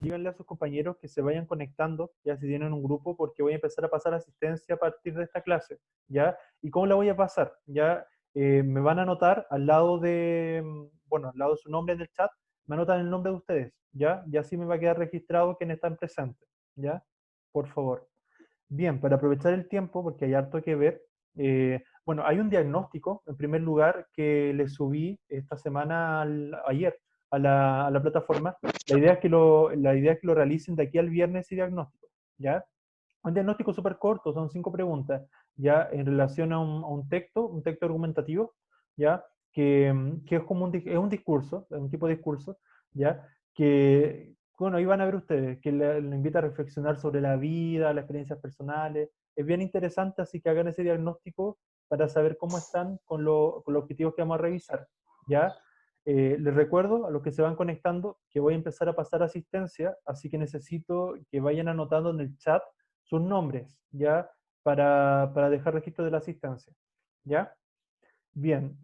díganle a sus compañeros que se vayan conectando, ya si tienen un grupo, porque voy a empezar a pasar asistencia a partir de esta clase, ¿ya? ¿Y cómo la voy a pasar? Ya me van a anotar al lado de, bueno, al lado de su nombre en el chat, me anotan el nombre de ustedes, ¿ya? Y así me va a quedar registrado quienes están presentes, ¿ya? Por favor. Bien, para aprovechar el tiempo, porque hay harto que ver, bueno, hay un diagnóstico, en primer lugar, que le subí esta semana, ayer, a la plataforma. La idea es que lo realicen de aquí al viernes ese diagnóstico, ¿ya? Un diagnóstico súper corto, son 5 preguntas, ya en relación a un texto argumentativo, ya, que es como es un discurso, es un tipo de discurso, ya, que, bueno, ahí van a ver ustedes, que le invita a reflexionar sobre la vida, las experiencias personales. Es bien interesante, así que hagan ese diagnóstico para saber cómo están con los objetivos que vamos a revisar, ya. Les recuerdo a los que se van conectando que voy a empezar a pasar asistencia, así que necesito que vayan anotando en el chat sus nombres, ¿ya? Para dejar registro de la asistencia, ¿ya? Bien,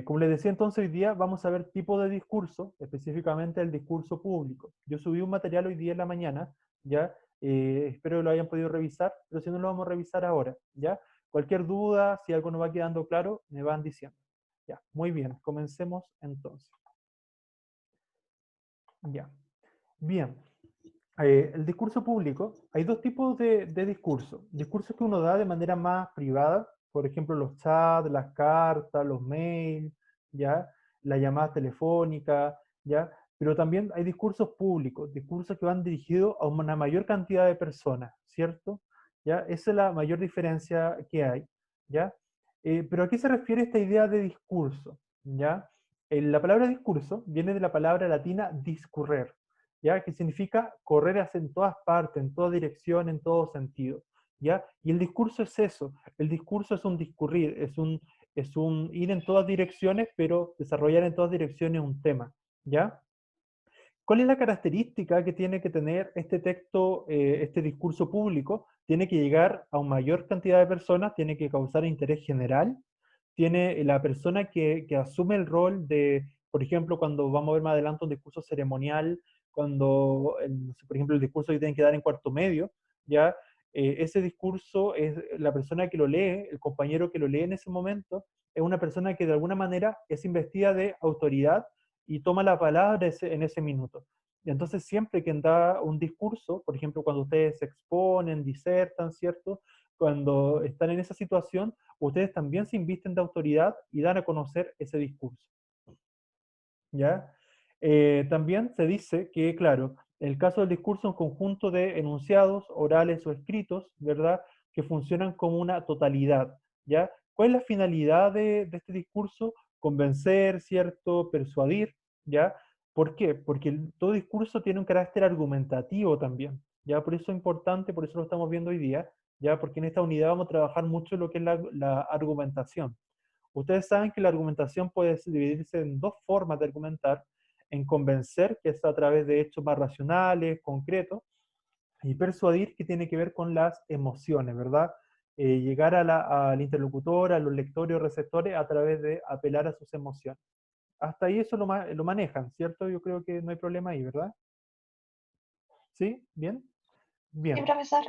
como les decía entonces, hoy día vamos a ver tipo de discurso, específicamente el discurso público. Yo subí un material hoy día en la mañana, ¿ya? Espero que lo hayan podido revisar, pero si no lo vamos a revisar ahora, ¿ya? Cualquier duda, si algo no va quedando claro, me van diciendo. Ya, muy bien, comencemos entonces. Ya, bien. El discurso público, hay dos tipos de discurso. Discursos que uno da de manera más privada, por ejemplo, los chats, las cartas, los mails, ¿ya? Las llamadas telefónicas, ¿ya? Pero también hay discursos públicos, discursos que van dirigidos a una mayor cantidad de personas, ¿cierto? ¿Ya? Esa es la mayor diferencia que hay, ¿ya? Pero ¿a qué se refiere esta idea de discurso? ¿Ya? La palabra discurso viene de la palabra latina discurrer, ¿ya? Que significa correr hacia en todas partes, en toda dirección, en todo sentido, ¿ya? Y el discurso es eso, el discurso es un discurrir, es un ir en todas direcciones, pero desarrollar en todas direcciones un tema, ¿ya? ¿Cuál es la característica que tiene que tener este texto, este discurso público? Tiene que llegar a una mayor cantidad de personas, tiene que causar interés general, tiene la persona que asume el rol de, por ejemplo, cuando vamos a ver más adelante un discurso ceremonial, cuando, por ejemplo, el discurso que tienen que dar en cuarto medio, ya, ese discurso es la persona que lo lee, el compañero que lo lee en ese momento, es una persona que de alguna manera es investida de autoridad y toma la palabra en ese minuto. Y entonces siempre quien da un discurso, por ejemplo, cuando ustedes se exponen, disertan, ¿cierto? Cuando están en esa situación, ustedes también se invisten de autoridad y dan a conocer ese discurso, ¿ya? También se dice que, claro, en el caso del discurso, un conjunto de enunciados, orales o escritos, ¿verdad? Que funcionan como una totalidad, ¿ya? ¿Cuál es la finalidad de este discurso? Convencer, ¿cierto? Persuadir, ¿ya? ¿Por qué? Porque todo discurso tiene un carácter argumentativo también, ¿ya? Por eso es importante, por eso lo estamos viendo hoy día, ¿ya? Porque en esta unidad vamos a trabajar mucho lo que es la argumentación. Ustedes saben que la argumentación puede dividirse en dos formas de argumentar, en convencer, que es a través de hechos más racionales, concretos, y persuadir, que tiene que ver con las emociones, ¿verdad? Llegar al interlocutor, a los lectores o receptores a través de apelar a sus emociones. Hasta ahí eso lo manejan, ¿cierto? Yo creo que no hay problema ahí, ¿verdad? ¿Sí? ¿Bien? Sí, Bien. profesor.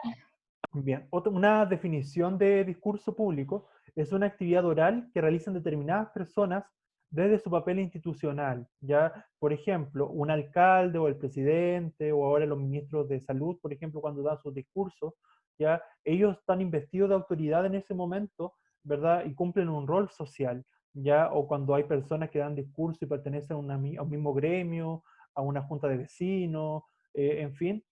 Bien, una definición de discurso público es una actividad oral que realizan determinadas personas desde su papel institucional. Ya, por ejemplo, un alcalde o el presidente o ahora los ministros de salud, por ejemplo, cuando dan sus discursos, ya, ellos están investidos de autoridad en ese momento, ¿verdad? Y cumplen un rol social, ya, o cuando hay personas que dan discurso y pertenecen a un mismo gremio, a una junta de vecinos, en fin,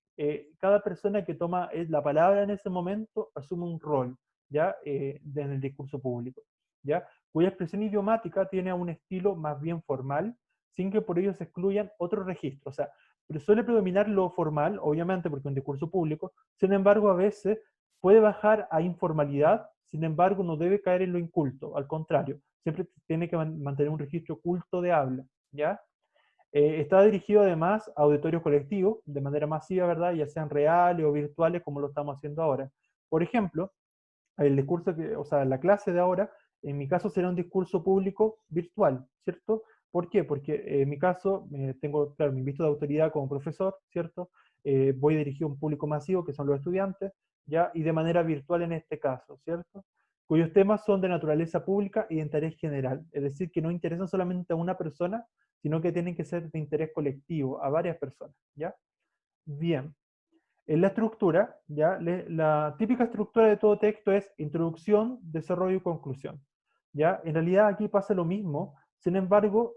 cada persona que toma la palabra en ese momento asume un rol, ¿ya? En el discurso público, ¿ya? Cuya expresión idiomática tiene un estilo más bien formal, sin que por ello se excluyan otros registros. O sea, pero suele predominar lo formal, obviamente, porque es un discurso público, sin embargo, a veces puede bajar a informalidad, sin embargo, no debe caer en lo inculto, al contrario, siempre tiene que mantener un registro culto de habla, ¿ya? Está dirigido además a auditorios colectivos, de manera masiva, ¿verdad? Ya sean reales o virtuales, como lo estamos haciendo ahora. Por ejemplo, el discurso o sea, la clase de ahora, en mi caso será un discurso público virtual, ¿cierto? ¿Por qué? Porque en mi caso tengo, claro, mi visto de autoridad como profesor, ¿cierto? voy dirigido a un público masivo, que son los estudiantes, ¿ya? Y de manera virtual en este caso, ¿cierto? Cuyos temas son de naturaleza pública y de interés general, es decir, que no interesan solamente a una persona, sino que tienen que ser de interés colectivo, a varias personas, ¿ya? Bien, en la estructura, ¿ya? La típica estructura de todo texto es introducción, desarrollo y conclusión, ¿ya? En realidad aquí pasa lo mismo, sin embargo,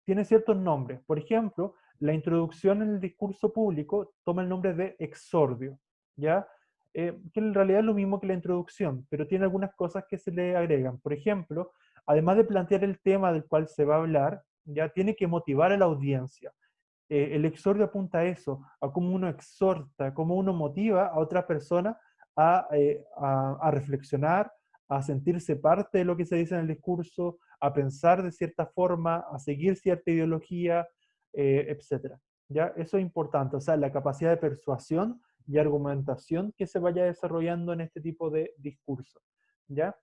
tiene ciertos nombres. Por ejemplo, la introducción en el discurso público toma el nombre de exordio, ¿ya? Que en realidad es lo mismo que la introducción, pero tiene algunas cosas que se le agregan. Por ejemplo, además de plantear el tema del cual se va a hablar, ya tiene que motivar a la audiencia. El exordio apunta a eso, a cómo uno exhorta, cómo uno motiva a otra persona a reflexionar, a sentirse parte de lo que se dice en el discurso, a pensar de cierta forma, a seguir cierta ideología, etc. ¿Ya? Eso es importante, o sea, la capacidad de persuasión y argumentación que se vaya desarrollando en este tipo de discurso. ¿Ya?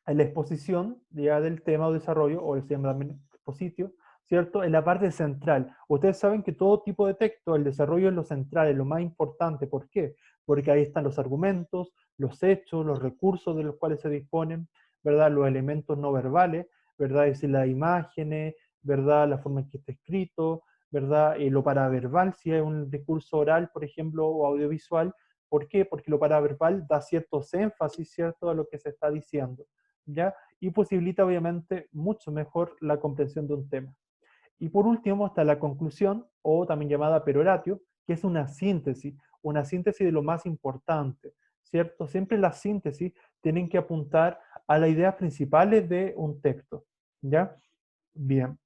En la exposición ya del tema o desarrollo, o se llama también expositio, ¿cierto? En la parte central. Ustedes saben que todo tipo de texto, el desarrollo es lo central, es lo más importante. ¿Por qué? Porque ahí están los argumentos, los hechos, los recursos de los cuales se disponen, ¿verdad? Los elementos no verbales, ¿verdad? Es decir, las imágenes, ¿verdad? La forma en que está escrito, ¿verdad? Lo paraverbal, si es un discurso oral, por ejemplo, o audiovisual. ¿Por qué? Porque lo paraverbal da ciertos énfasis, ¿cierto?, a lo que se está diciendo. ¿Ya? Y posibilita obviamente mucho mejor la comprensión de un tema. Y por último está la conclusión, o también llamada peroratio, que es una síntesis de lo más importante, ¿cierto? Siempre las síntesis tienen que apuntar a las ideas principales de un texto, ¿ya? Bien,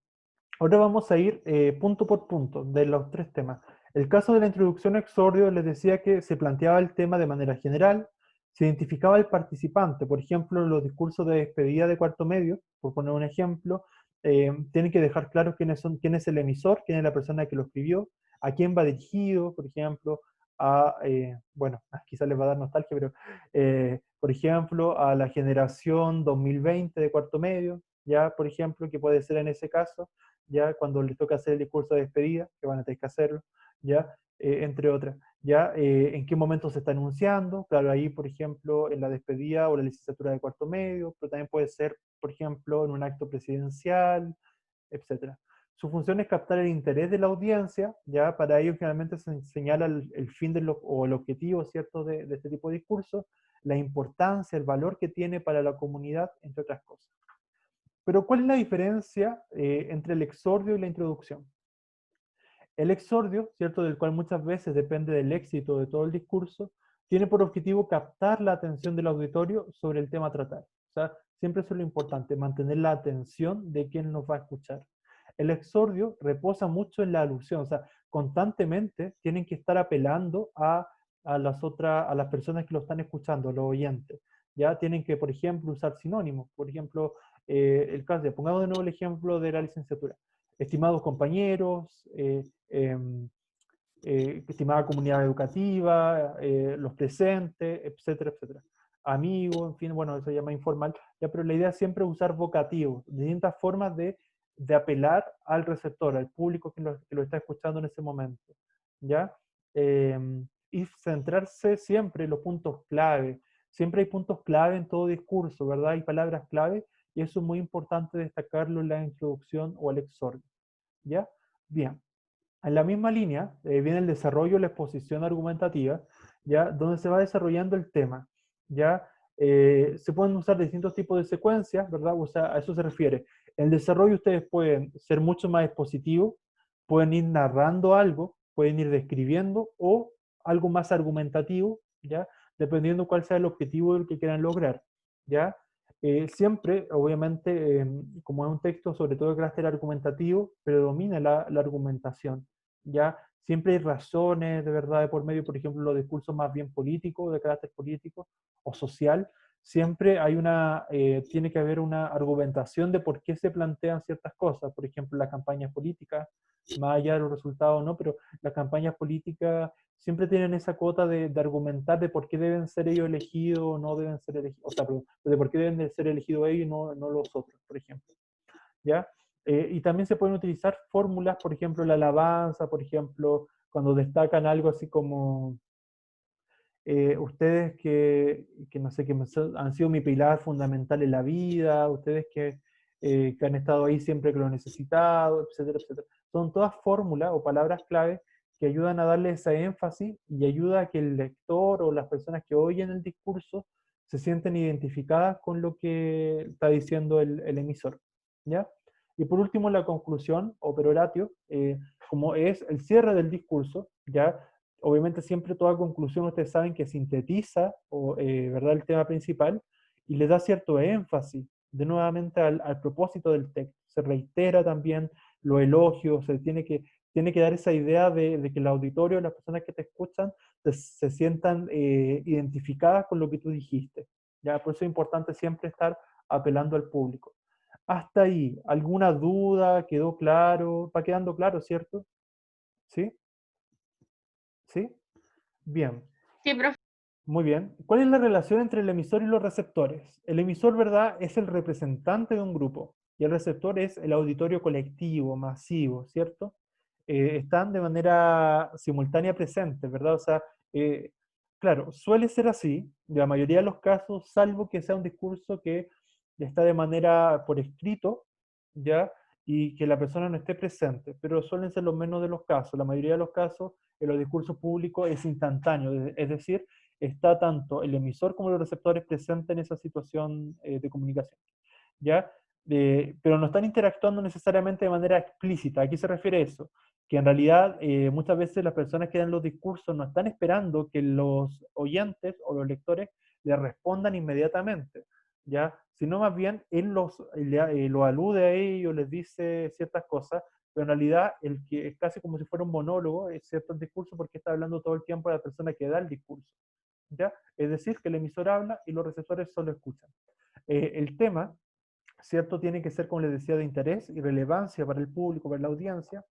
ahora vamos a ir punto por punto de los tres temas. El caso de la introducción a exordio les decía que se planteaba el tema de manera general, se identificaba el participante, por ejemplo, en los discursos de despedida de cuarto medio, por poner un ejemplo, tienen que dejar claro quién es el emisor, quién es la persona que lo escribió, a quién va dirigido, por ejemplo, bueno, quizás les va a dar nostalgia, pero, por ejemplo, a la generación 2020 de cuarto medio, ya, por ejemplo, que puede ser en ese caso, ya cuando les toca hacer el discurso de despedida, que van a tener que hacerlo, ya, entre otras, ya, en qué momento se está anunciando, claro, ahí, por ejemplo, en la despedida o la licenciatura de cuarto medio, pero también puede ser, por ejemplo, en un acto presidencial, etcétera. Su función es captar el interés de la audiencia, ya para ello generalmente se señala el fin o el objetivo, ¿cierto?, de este tipo de discurso, la importancia, el valor que tiene para la comunidad, entre otras cosas. Pero ¿cuál es la diferencia entre el exordio y la introducción? El exordio, ¿cierto?, del cual muchas veces depende del éxito de todo el discurso, tiene por objetivo captar la atención del auditorio sobre el tema a tratar. O sea, siempre eso es lo importante, mantener la atención de quien nos va a escuchar. El exordio reposa mucho en la alusión, o sea, constantemente tienen que estar apelando a las personas que lo están escuchando, a los oyentes. Ya tienen que, por ejemplo, usar sinónimos. Por ejemplo, el caso pongamos de nuevo el ejemplo de la licenciatura. Estimados compañeros, estimada comunidad educativa, los presentes, etcétera, etcétera. Amigos, en fin, bueno, eso se llama informal, ya, pero la idea es siempre usar vocativos, distintas formas de apelar al receptor, al público que lo está escuchando en ese momento, ¿ya? Eh, y centrarse siempre en los puntos clave. Siempre hay puntos clave en todo discurso, ¿verdad? Hay palabras clave, y eso es muy importante destacarlo en la introducción o el exordio, ¿ya? Bien. En la misma línea viene el desarrollo, la exposición argumentativa, ¿ya? Donde se va desarrollando el tema, ¿ya? Se pueden usar distintos tipos de secuencias, ¿verdad? O sea, a eso se refiere. En el desarrollo ustedes pueden ser mucho más expositivos, pueden ir narrando algo, pueden ir describiendo o algo más argumentativo, ¿ya? Dependiendo cuál sea el objetivo del que quieran lograr, ¿ya? Siempre, obviamente, como es un texto sobre todo de carácter argumentativo, predomina la argumentación, ¿ya? Siempre hay razones de verdad de por medio, por ejemplo, los discursos más bien políticos, de carácter político o social, siempre tiene que haber una argumentación de por qué se plantean ciertas cosas, por ejemplo, las campañas políticas, más allá de los resultados, ¿no? Pero las campañas políticas siempre tienen esa cuota de argumentar de por qué deben ser ellos elegidos o no deben ser elegidos, o sea, perdón, de por qué deben de ser elegidos ellos y no los otros, por ejemplo, ¿ya? Y también se pueden utilizar fórmulas, por ejemplo, la alabanza, por ejemplo, cuando destacan algo así como ustedes que no sé, han sido mi pilar fundamental en la vida, ustedes que han estado ahí siempre que lo he necesitado, etcétera, etcétera. Son todas fórmulas o palabras clave que ayudan a darle ese énfasis y ayuda a que el lector o las personas que oyen el discurso se sienten identificadas con lo que está diciendo el emisor, ¿ya? Y por último, la conclusión o peroratio, como es el cierre del discurso, ¿ya? Obviamente siempre toda conclusión ustedes saben que sintetiza o, ¿verdad? El tema principal y le da cierto énfasis de nuevamente al propósito del texto. Se reitera también los elogios, tiene que dar esa idea de que el auditorio, las personas que te escuchan, se sientan identificadas con lo que tú dijiste. ¿Ya? Por eso es importante siempre estar apelando al público. Hasta ahí, ¿alguna duda? ¿Quedó claro? Va quedando claro, ¿cierto? ¿Sí? ¿Sí? Bien. Sí, profe. Muy bien. ¿Cuál es la relación entre el emisor y los receptores? El emisor, ¿verdad?, es el representante de un grupo y el receptor es el auditorio colectivo, masivo, ¿cierto? Están de manera simultánea presentes, ¿verdad? O sea, eh, claro, suele ser así, en la mayoría de los casos, salvo que sea un discurso que está de manera por escrito, ¿ya? Y que la persona no esté presente, pero suelen ser los menos de los casos. La mayoría de los casos, en los discursos públicos es instantáneo, es decir, está tanto el emisor como los receptores presentes en esa situación de comunicación, ¿ya? Pero no están interactuando necesariamente de manera explícita. ¿A qué se refiere eso? Que en realidad muchas veces las personas que dan los discursos no están esperando que los oyentes o los lectores les respondan inmediatamente, ¿ya? Sino más bien él lo alude a ellos, les dice ciertas cosas, pero en realidad el que es casi como si fuera un monólogo, es cierto el discurso porque está hablando todo el tiempo de la persona que da el discurso. ¿Ya? Es decir, que el emisor habla y los receptores solo escuchan. El tema, ¿cierto? Tiene que ser, como les decía, de interés y relevancia para el público, para la audiencia.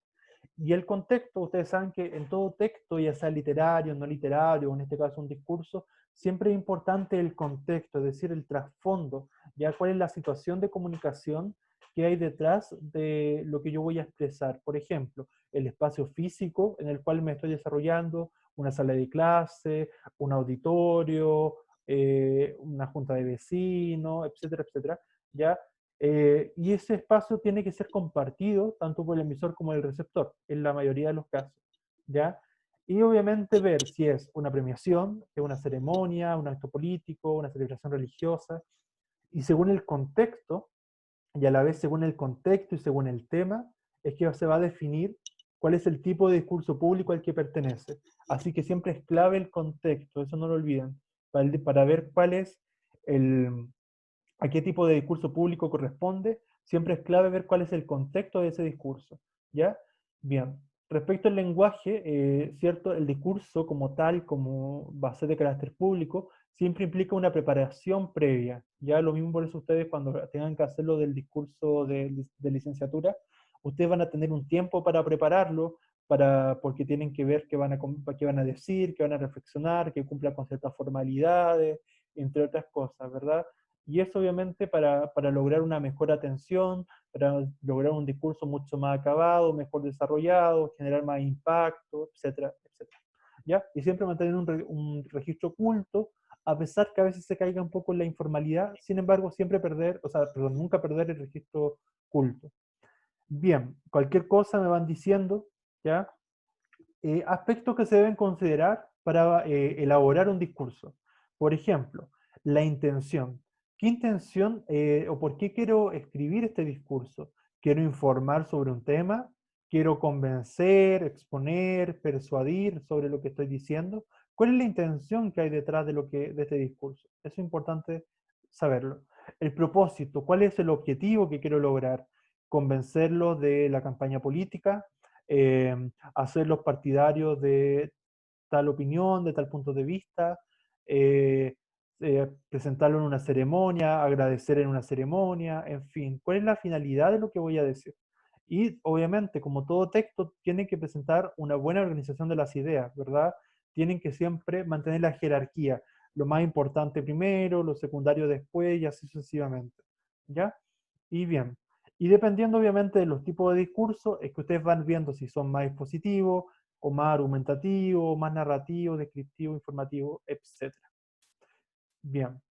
Y el contexto, ustedes saben que en todo texto, ya sea literario, no literario, o en este caso un discurso, siempre es importante el contexto, es decir, el trasfondo, ya cuál es la situación de comunicación que hay detrás de lo que yo voy a expresar. Por ejemplo, el espacio físico en el cual me estoy desarrollando, una sala de clase, un auditorio, una junta de vecinos, etcétera, etcétera, ¿ya? Y ese espacio tiene que ser compartido tanto por el emisor como el receptor, en la mayoría de los casos, ¿ya? Y obviamente ver si es una premiación, es una ceremonia, un acto político, una celebración religiosa, y según el contexto, y a la vez según el contexto y según el tema, es que se va a definir cuál es el tipo de discurso público al que pertenece. Así que siempre es clave el contexto, eso no lo olviden, para ver cuál es el, a qué tipo de discurso público corresponde, siempre es clave ver cuál es el contexto de ese discurso. ¿Ya? Bien. Respecto al lenguaje, ¿cierto? El discurso como tal, como va a ser de carácter público, siempre implica una preparación previa. Ya lo mismo por eso ustedes cuando tengan que hacerlo del discurso de licenciatura, ustedes van a tener un tiempo para prepararlo, porque tienen que ver qué van a decir, qué van a reflexionar, que cumpla con ciertas formalidades, entre otras cosas, ¿verdad? Y eso obviamente para lograr una mejor atención, para lograr un discurso mucho más acabado, mejor desarrollado, generar más impacto, etcétera, etcétera. ¿Ya? Y siempre mantener un registro oculto, a pesar que a veces se caiga un poco en la informalidad, sin embargo, siempre perder, o sea, perdón, nunca perder el registro oculto. Bien, cualquier cosa me van diciendo, ¿ya? Aspectos que se deben considerar para elaborar un discurso. Por ejemplo, la intención. ¿Qué intención o por qué quiero escribir este discurso? ¿Quiero informar sobre un tema? ¿Quiero convencer, exponer, persuadir sobre lo que estoy diciendo? ¿Cuál es la intención que hay detrás de este discurso? Eso es importante saberlo. El propósito, ¿cuál es el objetivo que quiero lograr? ¿Convencerlo de la campaña política? Hacerlos partidarios de tal opinión, de tal punto de vista, eh, presentarlo en una ceremonia, agradecer en una ceremonia, en fin, ¿cuál es la finalidad de lo que voy a decir? Y obviamente, como todo texto, tiene que presentar una buena organización de las ideas, ¿verdad? Tienen que siempre mantener la jerarquía, lo más importante primero, lo secundario después y así sucesivamente, ¿ya? Y bien, y dependiendo obviamente de los tipos de discurso, es que ustedes van viendo si son más expositivos, o más argumentativo, más narrativo, descriptivo, informativo, etcétera. Bien.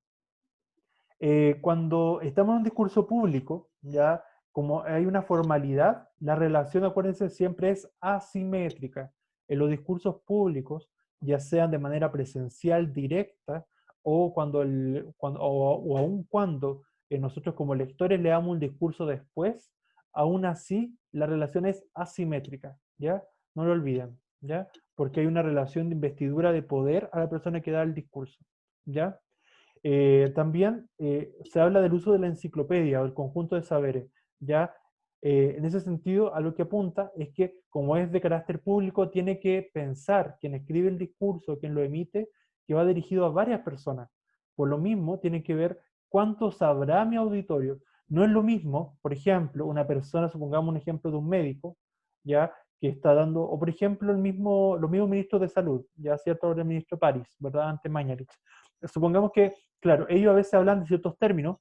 Cuando estamos en un discurso público, ya como hay una formalidad, la relación, acuérdense, siempre es asimétrica. En los discursos públicos, ya sean de manera presencial directa o o aun cuando nosotros como lectores le damos un discurso después, aún así la relación es asimétrica, ¿ya? No lo olviden, ¿ya? Porque hay una relación de investidura de poder a la persona que da el discurso, ¿ya? También se habla del uso de la enciclopedia o el conjunto de saberes. ¿Ya? En ese sentido, a lo que apunta es que, como es de carácter público, tiene que pensar quien escribe el discurso, quien lo emite, que va dirigido a varias personas. Por lo mismo, tiene que ver cuánto sabrá mi auditorio. No es lo mismo, por ejemplo, una persona, supongamos un ejemplo de un médico, ¿ya? Que está dando, o por ejemplo, los mismos ministros de salud, ya cierto, ahora el ministro París, ¿verdad? Ante Mañalich. Supongamos que, claro, ellos a veces hablan de ciertos términos,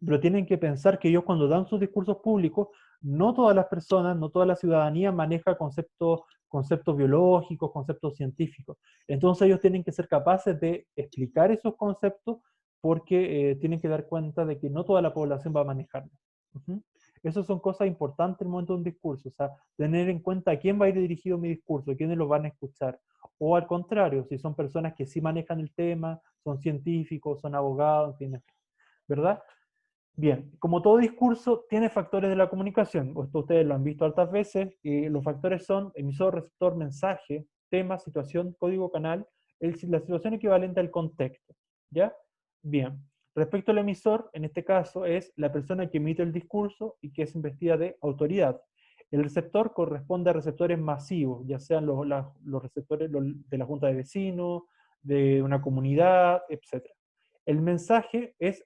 pero tienen que pensar que ellos cuando dan sus discursos públicos, no todas las personas, no toda la ciudadanía maneja conceptos biológicos, conceptos científicos. Entonces ellos tienen que ser capaces de explicar esos conceptos porque tienen que dar cuenta de que no toda la población va a manejarlos. Uh-huh. Esas son cosas importantes en el momento de un discurso, o sea, tener en cuenta a quién va a ir dirigido mi discurso, quiénes lo van a escuchar. O al contrario, si son personas que sí manejan el tema, son científicos, son abogados, en fin, ¿verdad? Bien, como todo discurso, tiene factores de la comunicación. Esto ustedes lo han visto hartas veces. Y los factores son emisor, receptor, mensaje, tema, situación, código, canal, la situación equivalente al contexto. ¿Ya? Bien. Respecto al emisor, en este caso es la persona que emite el discurso y que es investida de autoridad. El receptor corresponde a receptores masivos, ya sean los receptores de la junta de vecinos, de una comunidad, etc. El mensaje es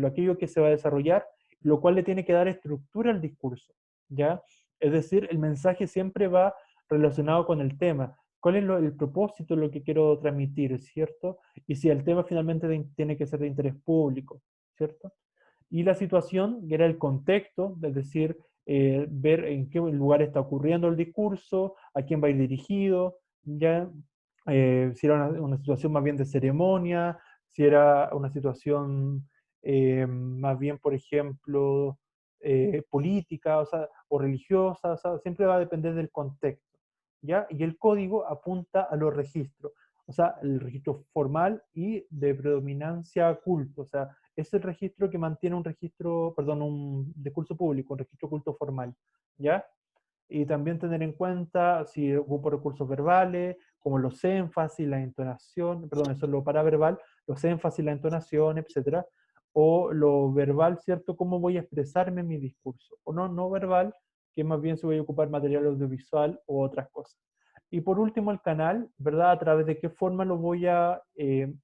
aquello que se va a desarrollar, lo cual le tiene que dar estructura al discurso, ¿ya? Es decir, el mensaje siempre va relacionado con el tema. ¿Cuál es el propósito de lo que quiero transmitir, cierto? Y si el tema finalmente tiene que ser de interés público, ¿cierto? Y la situación, que era el contexto, es decir, ver en qué lugar está ocurriendo el discurso, a quién va a ir dirigido, ¿ya? Si era una situación más bien de ceremonia, si era una situación más bien, por ejemplo, política, o sea, o religiosa, o sea, siempre va a depender del contexto, ¿ya? Y el código apunta a los registros, o sea, el registro formal y de predominancia culto, o sea, es el registro que mantiene un registro, perdón, un discurso público, un registro culto formal, ¿ya? Y también tener en cuenta si ocupo recursos verbales, como los énfasis, la entonación, perdón, eso es lo paraverbal, los énfasis, la entonación, etcétera, o lo verbal, ¿cierto? Cómo voy a expresarme en mi discurso, o no verbal, que más bien se voy a ocupar material audiovisual o otras cosas. Y por último, el canal, ¿verdad? A través de qué forma lo voy a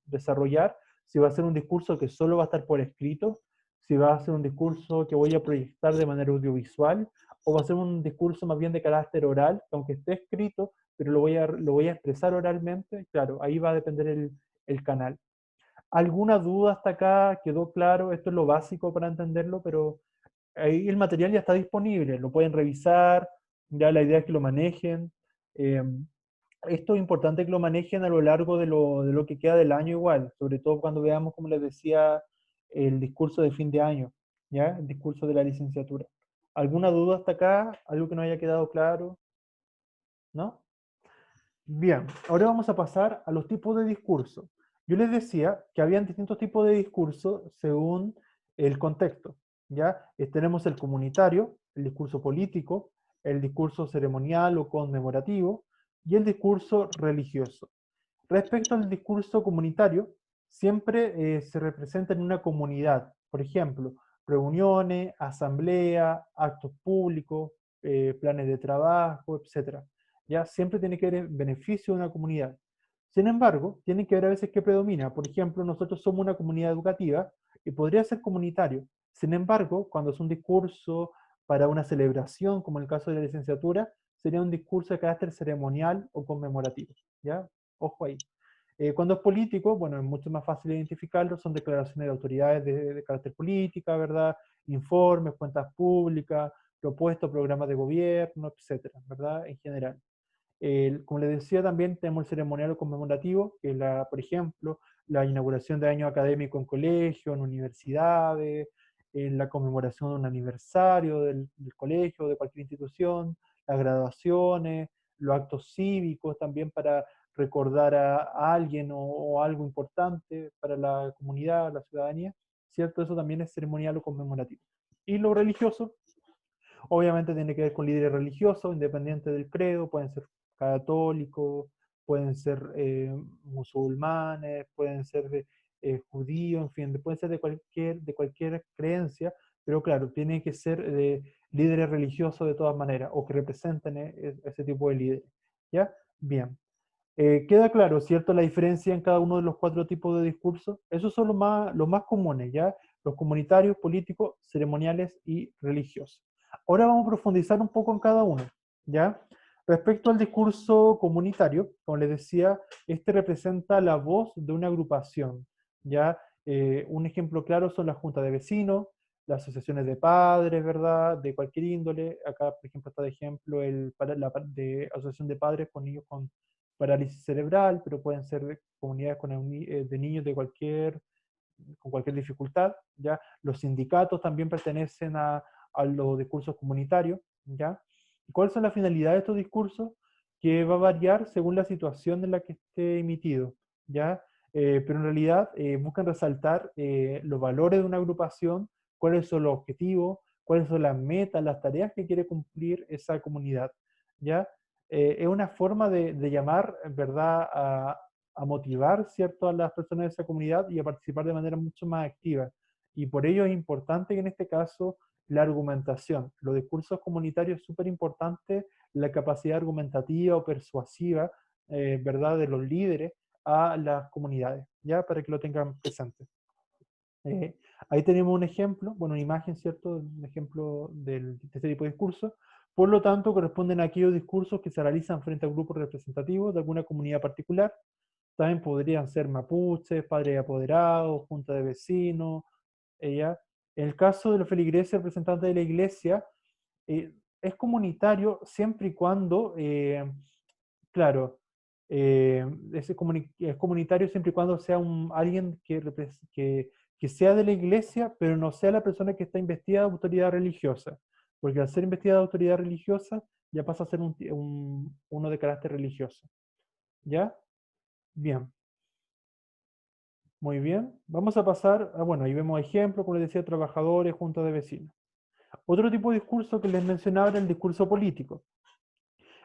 desarrollar, si va a ser un discurso que solo va a estar por escrito, si va a ser un discurso que voy a proyectar de manera audiovisual, o va a ser un discurso más bien de carácter oral, que aunque esté escrito, pero lo voy a expresar oralmente, claro, ahí va a depender el canal. ¿Alguna duda hasta acá? ¿Quedó claro? Esto es lo básico para entenderlo, pero ahí el material ya está disponible, lo pueden revisar, ya la idea es que lo manejen. Eh, Esto es importante que lo manejen a lo largo de lo que queda del año igual, sobre todo cuando veamos, como les decía, el discurso de fin de año, ¿ya? El discurso de la licenciatura. ¿Alguna duda hasta acá? ¿Algo que no haya quedado claro? ¿No? Bien, ahora vamos a pasar a los tipos de discurso. Yo les decía que habían distintos tipos de discurso según el contexto, ¿ya? Tenemos el comunitario, el discurso político, el discurso ceremonial o conmemorativo y el discurso religioso. Respecto al discurso comunitario, siempre se representa en una comunidad, por ejemplo, reuniones, asamblea, actos públicos, planes de trabajo, etcétera. Ya siempre tiene que haber beneficio de una comunidad. Sin embargo, tiene que ver a veces qué predomina. Por ejemplo, nosotros somos una comunidad educativa y podría ser comunitario. Sin embargo, cuando es un discurso para una celebración, como en el caso de la licenciatura, sería un discurso de carácter ceremonial o conmemorativo. ¿Ya? Ojo ahí. Cuando es político, bueno, es mucho más fácil identificarlo, son declaraciones de autoridades de carácter política, ¿verdad? Informes, cuentas públicas, propuestos, programas de gobierno, etcétera, ¿verdad? En general. Como les decía, también tenemos el ceremonial o conmemorativo, que es, por ejemplo, la inauguración de año académico en colegios, en universidades, en la conmemoración de un aniversario del colegio, de cualquier institución, las graduaciones, los actos cívicos también para recordar a alguien o algo importante para la comunidad, la ciudadanía, ¿cierto? Eso también es ceremonial o conmemorativo. Y lo religioso, obviamente tiene que ver con líderes religiosos, independiente del credo, pueden ser católicos, pueden ser musulmanes, pueden ser judíos, en fin, pueden ser de cualquier creencia, pero claro, tiene que ser líderes religiosos de todas maneras, o que representen ese tipo de líderes. ¿Ya? Bien. Queda claro, ¿cierto? La diferencia en cada uno de los cuatro tipos de discursos. Esos son los más comunes, ¿ya? Los comunitarios, políticos, ceremoniales y religiosos. Ahora vamos a profundizar un poco en cada uno, ¿ya? Respecto al discurso comunitario, como les decía, este representa la voz de una agrupación, ¿ya? Un ejemplo claro son las juntas de vecinos, las asociaciones de padres, ¿verdad? De cualquier índole. Acá, por ejemplo, está de ejemplo la de asociación de padres con niños con parálisis cerebral, pero pueden ser comunidades de niños con cualquier dificultad, ¿ya? Los sindicatos también pertenecen a los discursos comunitarios, ¿ya? ¿Y cuáles son las finalidades de estos discursos? Que va a variar según la situación en la que esté emitido, ¿ya? Pero en realidad buscan resaltar los valores de una agrupación, cuáles son los objetivos, cuáles son las metas, las tareas que quiere cumplir esa comunidad, ¿ya? Es una forma de llamar, en verdad, a motivar, ¿cierto?, a las personas de esa comunidad y a participar de manera mucho más activa. Y por ello es importante que en este caso la argumentación, los discursos comunitarios es súper importante, la capacidad argumentativa o persuasiva, ¿verdad?, de los líderes a las comunidades, ¿ya? Para que lo tengan presente. Eh, Ahí tenemos un ejemplo, bueno, una imagen, ¿cierto? Un ejemplo de este tipo de discursos. Por lo tanto, corresponden a aquellos discursos que se realizan frente a grupos representativos de alguna comunidad particular. También podrían ser mapuches, padres apoderados, junta de vecinos, ella. En el caso de los feligreses, representantes de la iglesia, es comunitario siempre y cuando, claro, es comunitario siempre y cuando sea alguien que sea de la iglesia, pero no sea la persona que está investigada de autoridad religiosa. Porque al ser investigada de autoridad religiosa, ya pasa a ser uno de carácter religioso. ¿Ya? Bien. Muy bien. Vamos a pasar, bueno, ahí vemos ejemplos, como les decía, trabajadores, juntas de vecinos. Otro tipo de discurso que les mencionaba era el discurso político,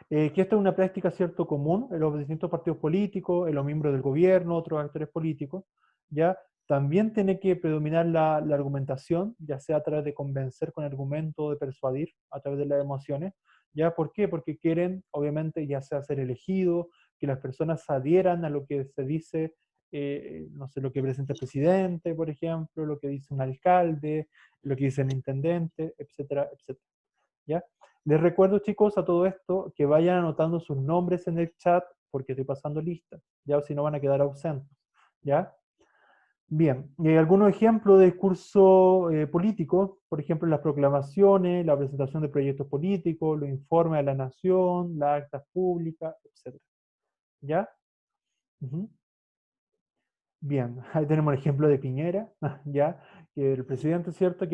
que esta es una práctica cierto común en los distintos partidos políticos, en los miembros del gobierno, otros actores políticos, ¿ya? También tiene que predominar la argumentación, ya sea a través de convencer con argumento, de persuadir a través de las emociones, ¿ya? ¿Por qué? Porque quieren, obviamente, ya sea ser elegidos, que las personas se adhieran a lo que se dice, no sé, lo que presenta el presidente, por ejemplo, lo que dice un alcalde, lo que dice el intendente, etcétera, etcétera, ¿ya? Les recuerdo, chicos, a todo esto, que vayan anotando sus nombres en el chat, porque estoy pasando lista, ya, o si no van a quedar ausentes, ¿ya? Bien, y hay algunos ejemplos de discurso político, por ejemplo, las proclamaciones, la presentación de proyectos políticos, los informes a la nación, las actas públicas, etcétera, ¿ya? Ujú. Bien, ahí tenemos el ejemplo de Piñera, ya, que el presidente, ¿cierto?,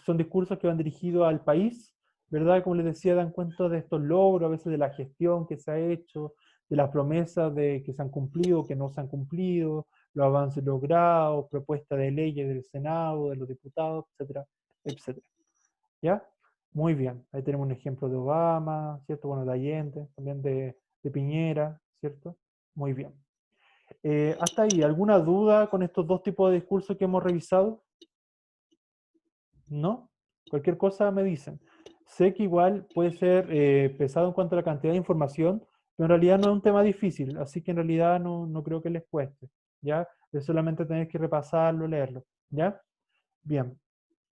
son discursos que van dirigidos al país, ¿verdad? Como les decía, dan cuenta de estos logros, a veces de la gestión que se ha hecho, de las promesas que se han cumplido, que no se han cumplido, los avances logrados, propuestas de leyes del Senado, de los diputados, etcétera, etcétera. ¿Ya? Muy bien, ahí tenemos un ejemplo de Obama, ¿cierto? Bueno, de Allende, también de Piñera, ¿cierto? Muy bien. Hasta ahí, ¿alguna duda con estos dos tipos de discursos que hemos revisado? ¿No? Cualquier cosa me dicen. Sé que igual puede ser pesado en cuanto a la cantidad de información, pero en realidad no es un tema difícil, así que en realidad no creo que les cueste, ¿ya? Es solamente tener que repasarlo, leerlo, ¿ya? Bien.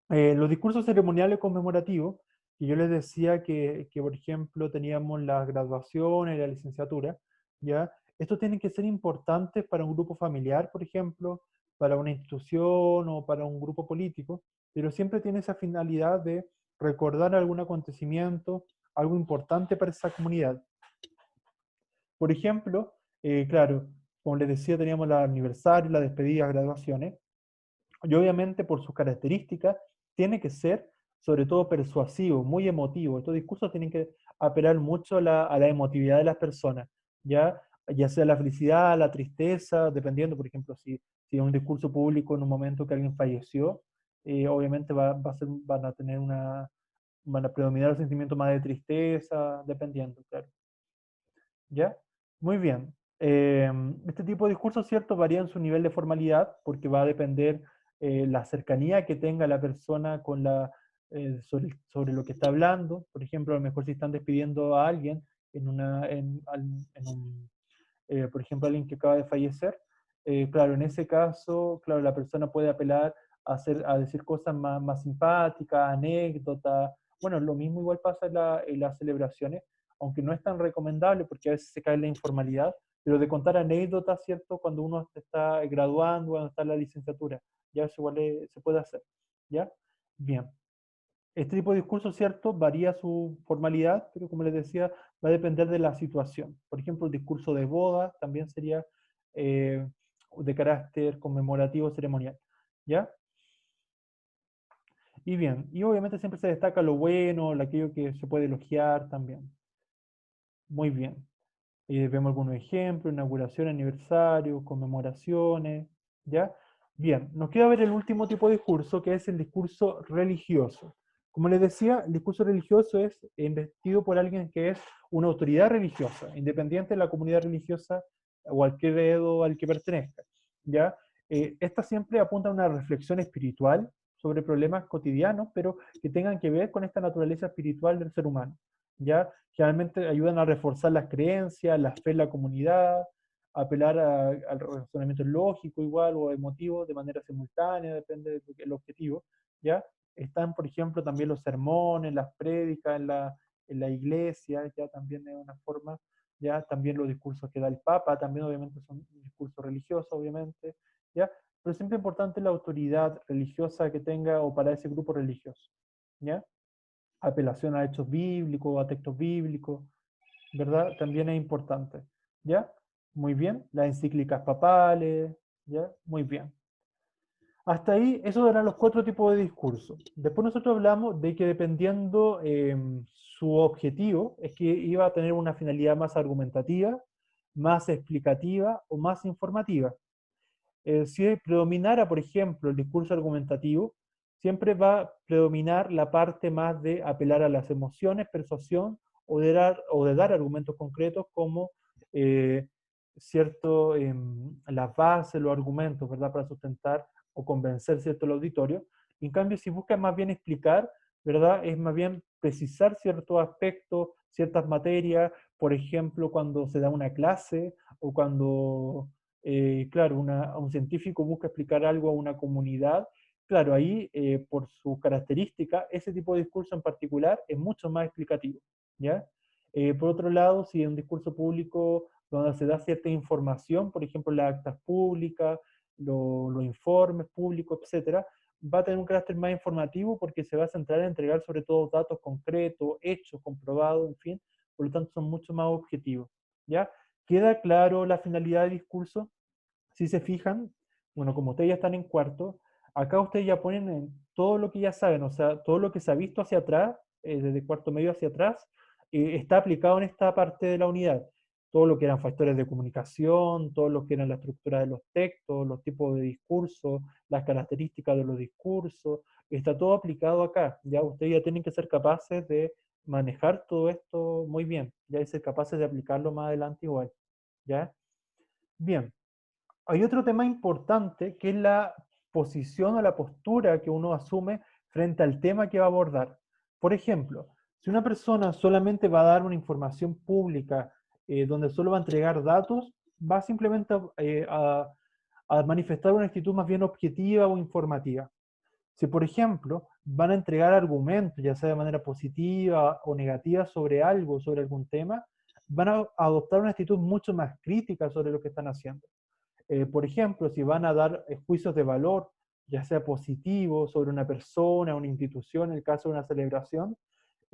Los discursos ceremoniales conmemorativos, que yo les decía que, por ejemplo, teníamos las graduaciones, la licenciatura, ¿ya? Estos tienen que ser importantes para un grupo familiar, por ejemplo, para una institución o para un grupo político, pero siempre tiene esa finalidad de recordar algún acontecimiento, algo importante para esa comunidad. Por ejemplo, claro, como les decía, teníamos el aniversario, las despedidas, graduaciones, y obviamente por sus características tiene que ser sobre todo persuasivo, muy emotivo. Estos discursos tienen que apelar mucho a la emotividad de las personas, ¿ya? Ya sea la felicidad, la tristeza, dependiendo, por ejemplo, si es un discurso público en un momento que alguien falleció, obviamente van a tener van a predominar el sentimiento más de tristeza, dependiendo, claro. ¿Ya? Muy bien. Este tipo de discursos, ¿cierto? Varía en su nivel de formalidad porque va a depender la cercanía que tenga la persona con sobre lo que está hablando. Por ejemplo, a lo mejor si están despidiendo a alguien en por ejemplo, alguien que acaba de fallecer, claro, en ese caso, claro, la persona puede apelar a decir cosas más simpáticas, anécdotas. Bueno, lo mismo igual pasa en las celebraciones, aunque no es tan recomendable porque a veces se cae en la informalidad, pero de contar anécdotas, ¿cierto? Cuando uno está graduando, cuando está en la licenciatura, ya eso igual se puede hacer, ¿ya? Bien. Este tipo de discurso, ¿cierto? Varía su formalidad, pero como les decía, va a depender de la situación. Por ejemplo, el discurso de boda también sería eh, de carácter conmemorativo ceremonial, ¿ya? Y bien, y obviamente siempre se destaca lo bueno, aquello que se puede elogiar también. Muy bien. Vemos algunos ejemplos, inauguración, aniversario, conmemoraciones, ¿ya? Bien, nos queda ver el último tipo de discurso, que es el discurso religioso. Como les decía, el discurso religioso es investido por alguien que es una autoridad religiosa, independiente de la comunidad religiosa o al credo al que pertenezca, ¿ya? Esta siempre apunta a una reflexión espiritual sobre problemas cotidianos, pero que tengan que ver con esta naturaleza espiritual del ser humano, ¿ya? Generalmente ayudan a reforzar las creencias, la fe en la comunidad, apelar al razonamiento lógico igual o emotivo de manera simultánea, depende del objetivo, ¿ya? Están, por ejemplo, también los sermones, las prédicas en la iglesia, ya también es una forma, ya también los discursos que da el Papa, también obviamente son discursos religiosos, obviamente, ya, pero siempre es importante la autoridad religiosa que tenga o para ese grupo religioso, ¿ya? Apelación a hechos bíblicos, a textos bíblicos, ¿verdad? También es importante, ¿ya? Muy bien, las encíclicas papales, ¿ya? Muy bien. Hasta ahí, esos eran los cuatro tipos de discurso. Después nosotros hablamos de que dependiendo su objetivo, es que iba a tener una finalidad más argumentativa, más explicativa o más informativa. Si predominara, por ejemplo, el discurso argumentativo, siempre va a predominar la parte más de apelar a las emociones, persuasión, o de dar argumentos concretos como eh, las bases, los argumentos, ¿verdad? Para sustentar o convencer, ¿cierto?, el auditorio. En cambio, si busca más bien explicar, ¿verdad? Es más bien precisar ciertos aspectos, ciertas materias, por ejemplo, cuando se da una clase o cuando claro, un científico busca explicar algo a una comunidad, claro, ahí por su característica, ese tipo de discurso en particular es mucho más explicativo, ¿ya? Por otro lado, si es un discurso público donde se da cierta información, por ejemplo, las actas públicas, los informes públicos, etcétera, va a tener un carácter más informativo porque se va a centrar en entregar sobre todo datos concretos, hechos, comprobados, en fin, por lo tanto son mucho más objetivos, ¿ya? ¿Queda claro la finalidad del discurso? Si se fijan, bueno, como ustedes ya están en cuarto, acá ustedes ya ponen en todo lo que ya saben, o sea, todo lo que se ha visto hacia atrás, desde cuarto medio hacia atrás, está aplicado en esta parte de la unidad. Todo lo que eran factores de comunicación, todo lo que eran la estructura de los textos, los tipos de discursos, las características de los discursos, está todo aplicado acá. Ya ustedes ya tienen que ser capaces de manejar todo esto muy bien, ya y ser capaces de aplicarlo más adelante igual. ¿Ya? Bien, hay otro tema importante que es la posición o la postura que uno asume frente al tema que va a abordar. Por ejemplo, si una persona solamente va a dar una información pública donde solo va a entregar datos, va simplemente a manifestar una actitud más bien objetiva o informativa. Si, por ejemplo, van a entregar argumentos, ya sea de manera positiva o negativa sobre algo, sobre algún tema, van a adoptar una actitud mucho más crítica sobre lo que están haciendo. Por ejemplo, si van a dar juicios de valor, ya sea positivos sobre una persona, una institución, en el caso de una celebración,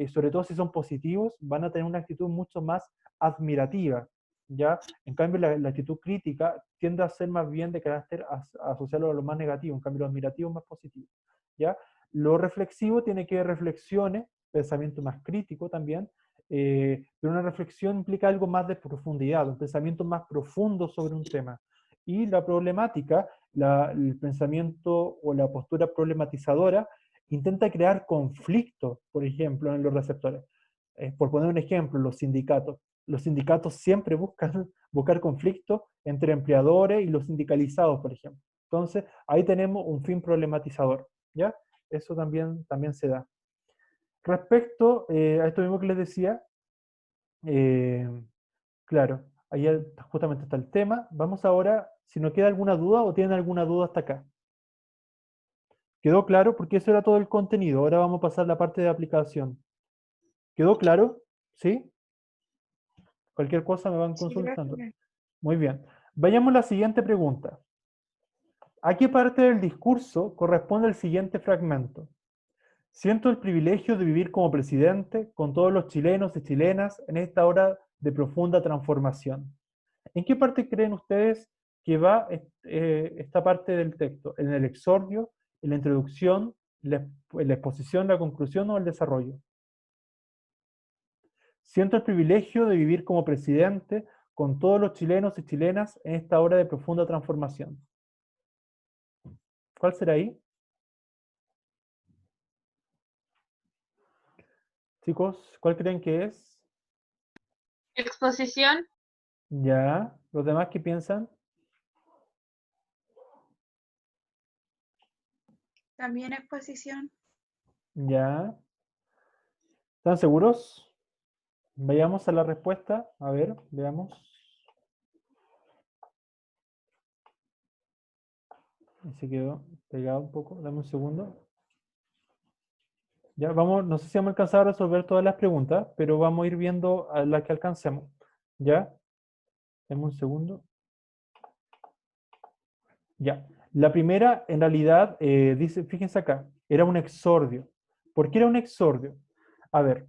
sobre todo si son positivos, van a tener una actitud mucho más admirativa, ¿ya? En cambio, la actitud crítica tiende a ser más bien de carácter asociado a lo más negativo, en cambio lo admirativo es más positivo, ¿ya? Lo reflexivo tiene que ver reflexiones, pensamiento más crítico también, pero una reflexión implica algo más de profundidad, un pensamiento más profundo sobre un tema. Y la problemática, el pensamiento o la postura problematizadora, intenta crear conflictos, por ejemplo, en los receptores. Por poner un ejemplo, los sindicatos siempre buscan buscar conflictos entre empleadores y los sindicalizados, por ejemplo. Entonces, ahí tenemos un fin problematizador, ¿ya? Eso también se da. Respecto a esto mismo que les decía, eh, claro, ahí justamente está el tema. Vamos ahora, si nos queda alguna duda o tienen alguna duda hasta acá. ¿Quedó claro? Porque eso era todo el contenido. Ahora vamos a pasar a la parte de aplicación. ¿Quedó claro? ¿Sí? Cualquier cosa me van Sí, consultando. gracias. Muy bien. Vayamos a la siguiente pregunta. ¿A qué parte del discurso corresponde el siguiente fragmento? Siento el privilegio de vivir como presidente con todos los chilenos y chilenas en esta hora de profunda transformación. ¿En qué parte creen ustedes que va esta parte del texto? ¿En el exordio, en la introducción, en la exposición, la conclusión o el desarrollo? Siento el privilegio de vivir como presidente con todos los chilenos y chilenas en esta hora de profunda transformación. ¿Cuál será ahí? Chicos, ¿cuál creen que es? Exposición. Ya. ¿Los demás qué piensan? También exposición. Ya. ¿Están seguros? Vayamos a la respuesta. A ver, veamos. Ahí se quedó pegado un poco. Dame un segundo. Ya, vamos, no sé si vamos a alcanzar a resolver todas las preguntas, pero vamos a ir viendo a las que alcancemos. ¿Ya? Dame un segundo. Ya. La primera, en realidad, dice, fíjense acá, era un exordio. ¿Por qué era un exordio? A ver,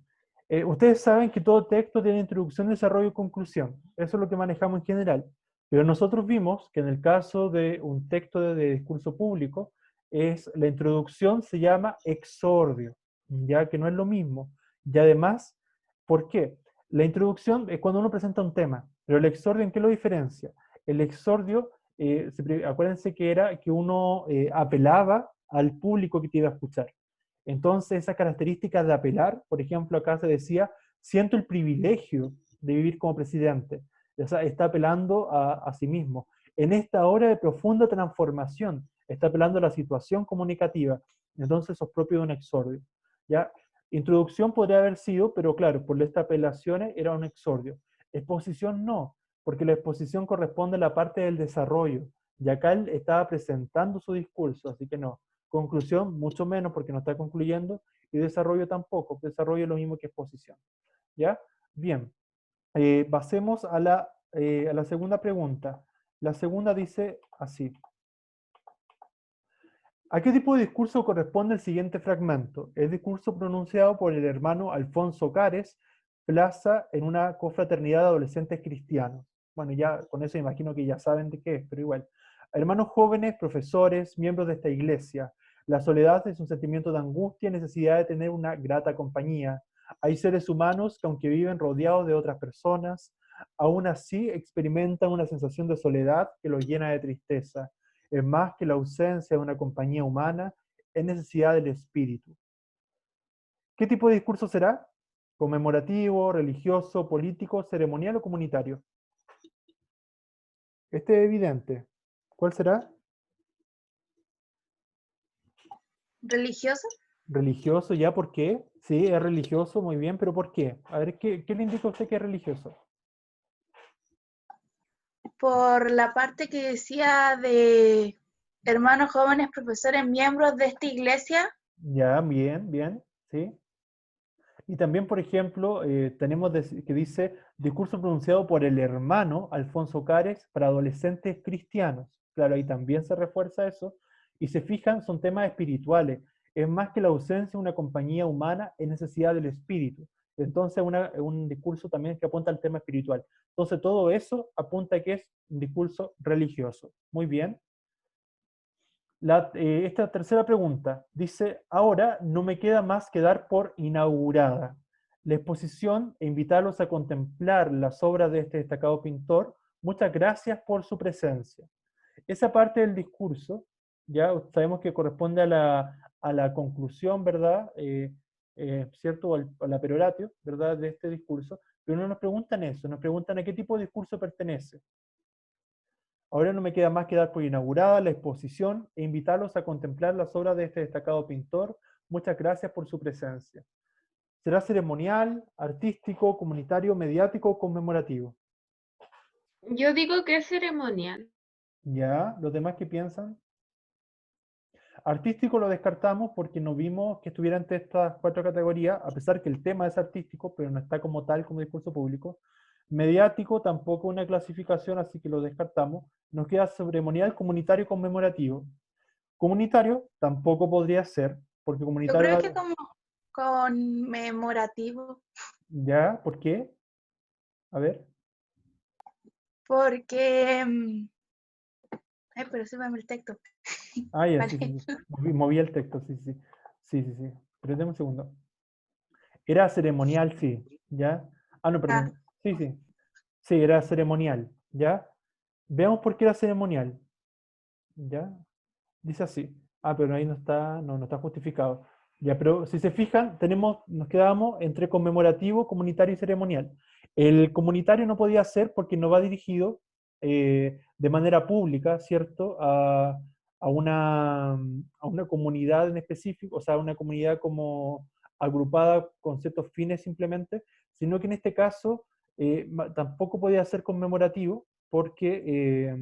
ustedes saben que todo texto tiene introducción, desarrollo y conclusión. Eso es lo que manejamos en general. Pero nosotros vimos que en el caso de un texto de discurso público, la introducción se llama exordio, ya que no es lo mismo. Y además, ¿por qué? La introducción es cuando uno presenta un tema, pero el exordio, ¿en qué lo diferencia? El exordio, acuérdense que era que uno apelaba al público que te iba a escuchar. Entonces, esa característica de apelar, por ejemplo, acá se decía, siento el privilegio de vivir como presidente. O sea, está apelando a sí mismo. En esta hora de profunda transformación, está apelando a la situación comunicativa. Entonces, eso es propio de un exordio. ¿Ya? Introducción podría haber sido, pero claro, por estas apelaciones era un exordio. Exposición no, porque la exposición corresponde a la parte del desarrollo. Y acá él estaba presentando su discurso, así que no. Conclusión, mucho menos porque no está concluyendo, y desarrollo tampoco. Desarrollo es lo mismo que exposición. ¿Ya? Bien. Pasemos a la segunda pregunta. La segunda dice así. ¿A qué tipo de discurso corresponde el siguiente fragmento? El discurso pronunciado por el hermano Alfonso Cares, Plaza, en una confraternidad de adolescentes cristianos. Bueno, ya con eso imagino que ya saben de qué es, pero igual. Hermanos jóvenes, profesores, miembros de esta iglesia. La soledad es un sentimiento de angustia y necesidad de tener una grata compañía. Hay seres humanos que aunque viven rodeados de otras personas, aún así experimentan una sensación de soledad que los llena de tristeza. Es más que la ausencia de una compañía humana, es necesidad del espíritu. ¿Qué tipo de discurso será? ¿Conmemorativo, religioso, político, ceremonial o comunitario? Este es evidente. ¿Cuál será? Religioso. Religioso, ¿ya por qué? Sí, es religioso, muy bien, pero ¿por qué? A ver, ¿qué le indica a usted que es religioso? Por la parte que decía de hermanos jóvenes profesores miembros de esta iglesia. Ya, bien, bien, sí. Y también, por ejemplo, tenemos que dice discurso pronunciado por el hermano Alfonso Cares para adolescentes cristianos. Claro, ahí también se refuerza eso. Y se fijan, son temas espirituales. Es más que la ausencia de una compañía humana, es necesidad del espíritu. Entonces, un discurso también que apunta al tema espiritual. Entonces, todo eso apunta a que es un discurso religioso. Muy bien. Esta tercera pregunta dice, ahora no me queda más que dar por inaugurada la exposición e invitarlos a contemplar las obras de este destacado pintor. Muchas gracias por su presencia. Esa parte del discurso, ya sabemos que corresponde a la conclusión, ¿verdad? ¿Cierto? A la peroratio, ¿verdad? De este discurso, pero no nos preguntan eso, nos preguntan a qué tipo de discurso pertenece. Ahora no me queda más que dar por inaugurada la exposición e invitarlos a contemplar las obras de este destacado pintor. Muchas gracias por su presencia. ¿Será ceremonial, artístico, comunitario, mediático o conmemorativo? Yo digo que es ceremonial. ¿Ya? ¿Los demás qué piensan? Artístico lo descartamos porque no vimos que estuviera entre estas cuatro categorías, a pesar que el tema es artístico, pero no está como tal como discurso público. Mediático tampoco una clasificación, así que lo descartamos. Nos queda ceremonial, comunitario y conmemorativo. Comunitario tampoco podría ser, porque Yo comunitario... creo que como conmemorativo, ¿Ya? ¿Por qué? A ver. porque... Ay, pero sí el texto. Ah, ya, Vale. sí, sí, sí. Moví el texto, sí, sí. Sí, sí, sí. Espérate un segundo. Era ceremonial, sí. ¿Ya? Ah, no, Ah, perdón. Sí, sí. Sí, era ceremonial. ¿Ya? Veamos por qué era ceremonial. ¿Ya? Dice así. Ah, pero ahí no está justificado. Ya, pero si se fijan, nos quedábamos entre conmemorativo, comunitario y ceremonial. El comunitario no podía ser porque no va dirigido de manera pública, ¿cierto? A una comunidad en específico, o sea, una comunidad como agrupada con ciertos fines simplemente, sino que en este caso tampoco podía ser conmemorativo porque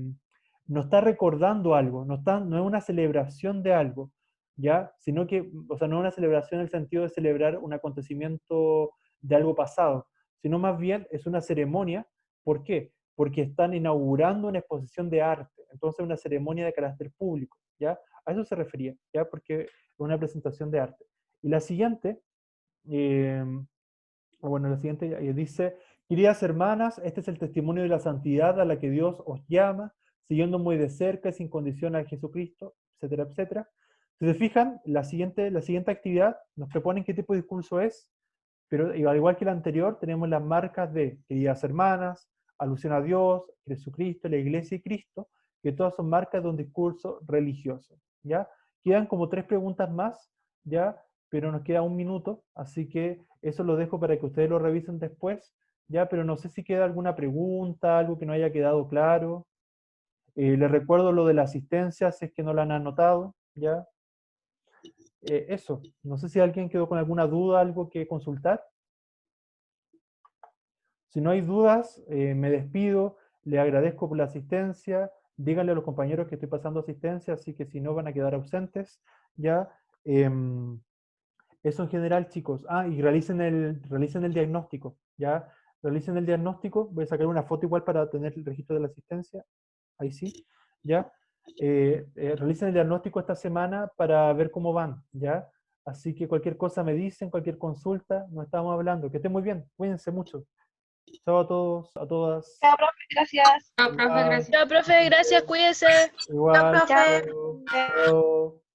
no está recordando algo, no es una celebración de algo, ¿ya? Sino que, o sea, no es una celebración en el sentido de celebrar un acontecimiento de algo pasado, sino más bien es una ceremonia. ¿Por qué? Porque están inaugurando una exposición de arte, entonces una ceremonia de carácter público, ¿ya? A eso se refería, ¿ya? Porque es una presentación de arte. Y la siguiente, eh, bueno, la siguiente dice, queridas hermanas, este es el testimonio de la santidad a la que Dios os llama, siguiendo muy de cerca y sin condición a Jesucristo, etcétera, etcétera. Si se fijan, la siguiente actividad nos proponen qué tipo de discurso es, pero al igual que la anterior, tenemos las marcas de queridas hermanas, alusión a Dios, Jesucristo, la iglesia y Cristo, que todas son marcas de un discurso religioso, ¿ya? Quedan como 3 preguntas más, ¿ya? Pero nos queda un minuto, así que eso lo dejo para que ustedes lo revisen después, ¿ya? Pero no sé si queda alguna pregunta, algo que no haya quedado claro. Les recuerdo lo de la asistencia, si es que no la han anotado, ¿ya? Eso, no sé si alguien quedó con alguna duda, algo que consultar. Si no hay dudas, me despido, le agradezco por la asistencia, díganle a los compañeros que estoy pasando asistencia, así que si no van a quedar ausentes, ¿ya? Eso en general, chicos. Ah, y realicen el diagnóstico, ¿ya? Realicen el diagnóstico, voy a sacar una foto igual para tener el registro de la asistencia, ahí sí, ¿ya? Realicen el diagnóstico esta semana para ver cómo van, ¿ya? Así que cualquier cosa me dicen, cualquier consulta, nos estamos hablando. Que estén muy bien, cuídense mucho. Chao a todos, a todas. Chao, profe, gracias. No, profe, Igual, gracias. Chao, profe, gracias, cuídese. igual, profe. chao. Chao.